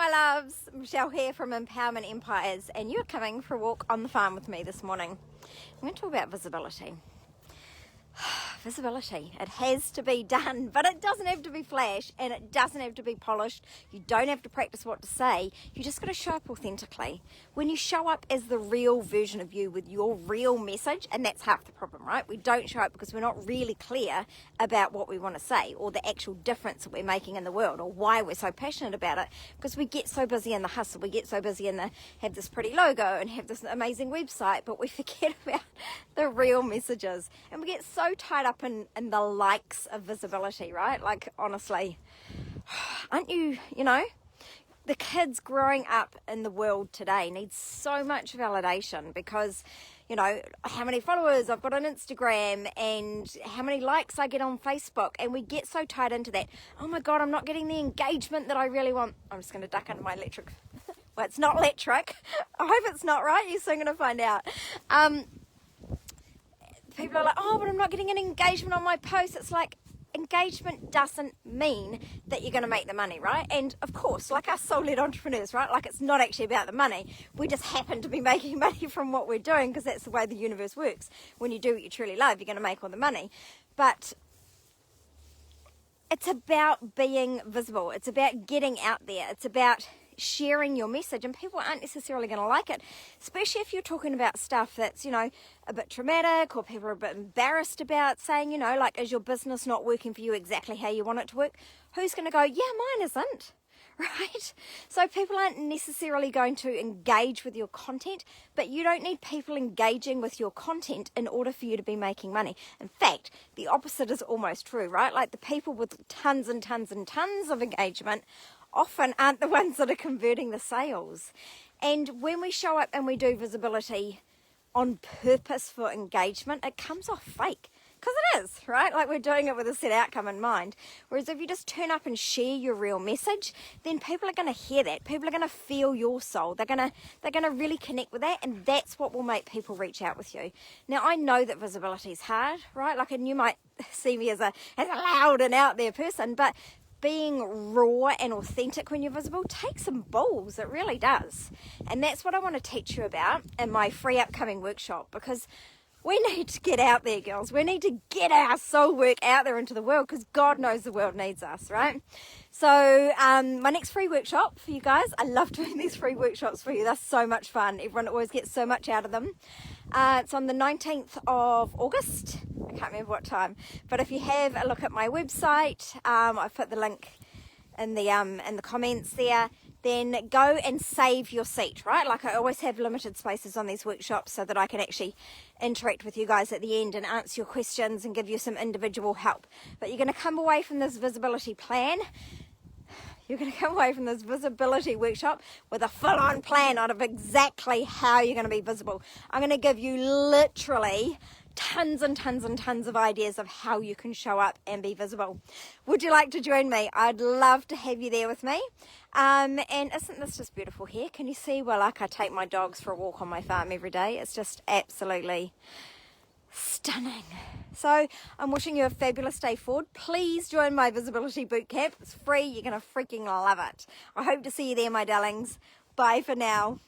my loves, Michelle here from Empowerment Empires, and you're coming for a walk on the farm with me this morning. I'm going to talk about visibility. Visibility, it has to be done, but it doesn't have to be flash and it doesn't have to be polished. You don't have to practice what to say. You just got to show up authentically. When you show up as the real version of you with your real message, and that's half the problem, right? We don't show up because we're not really clear about what we want to say or the actual difference that we're making in the world or why we're so passionate about it, because we get so busy in the hustle, we get so busy in the have this pretty logo and have this amazing website, but we forget about the real messages, and we get so tied up in the likes of visibility, right? Like, honestly, aren't you know, the kids growing up in the world today need so much validation because, you know, how many followers I've got on Instagram and how many likes I get on Facebook, and we get so tied into that. Oh my God, I'm not getting the engagement that I really want. I'm just going to duck under my electric. Well, it's not electric. I hope it's not, right? You're soon going to find out. People are like, oh, but I'm not getting an engagement on my post. It's like, engagement doesn't mean that you're going to make the money, right? And of course, like us soul-led entrepreneurs, right? Like, it's not actually about the money. We just happen to be making money from what we're doing because that's the way the universe works. When you do what you truly love, you're going to make all the money. But it's about being visible. It's about getting out there. It's about sharing your message, and people aren't necessarily going to like it, especially if you're talking about stuff that's, you know, a bit traumatic, or people are a bit embarrassed about saying, you know, like, is your business not working for you exactly how you want it to work? Who's going to go, yeah, mine isn't, right? So people aren't necessarily going to engage with your content, but you don't need people engaging with your content in order for you to be making money. In fact, the opposite is almost true, right? Like, the people with tons and tons and tons of engagement often aren't the ones that are converting the sales. And when we show up and we do visibility on purpose for engagement, it comes off fake, because it is, right? Like, we're doing it with a set outcome in mind. Whereas if you just turn up and share your real message, then people are going to hear that. People are going to feel your soul. They're going to really connect with that, and that's what will make people reach out with you. Now, I know that visibility is hard, right? Like, and you might see me as a loud and out there person, but being raw and authentic when you're visible takes some balls. It really does. And that's what I want to teach you about in my free upcoming workshop, because we need to get out there, girls. We need to get our soul work out there into the world, because God knows the world needs us, right? So my next free workshop for you guys, I love doing these free workshops for you. They're so much fun. Everyone always gets so much out of them. It's on the 19th of August. I can't remember what time, but if you have a look at my website, I've put the link in the comments there. Then go and save your seat, right? Like, I always have limited spaces on these workshops so that I can actually interact with you guys at the end and answer your questions and give you some individual help. But you're going to come away from this visibility plan. You're going to come away from this visibility workshop with a full-on plan of exactly how you're going to be visible. I'm going to give you literally tons and tons and tons of ideas of how you can show up and be visible. Would you like to join me? I'd love to have you there with me. And isn't this just beautiful here? Can you see? Well, like, I take my dogs for a walk on my farm every day. It's just absolutely stunning. So I'm wishing you a fabulous day forward. Please join my Visibility Bootcamp. It's free. You're going to freaking love it. I hope to see you there, my darlings. Bye for now.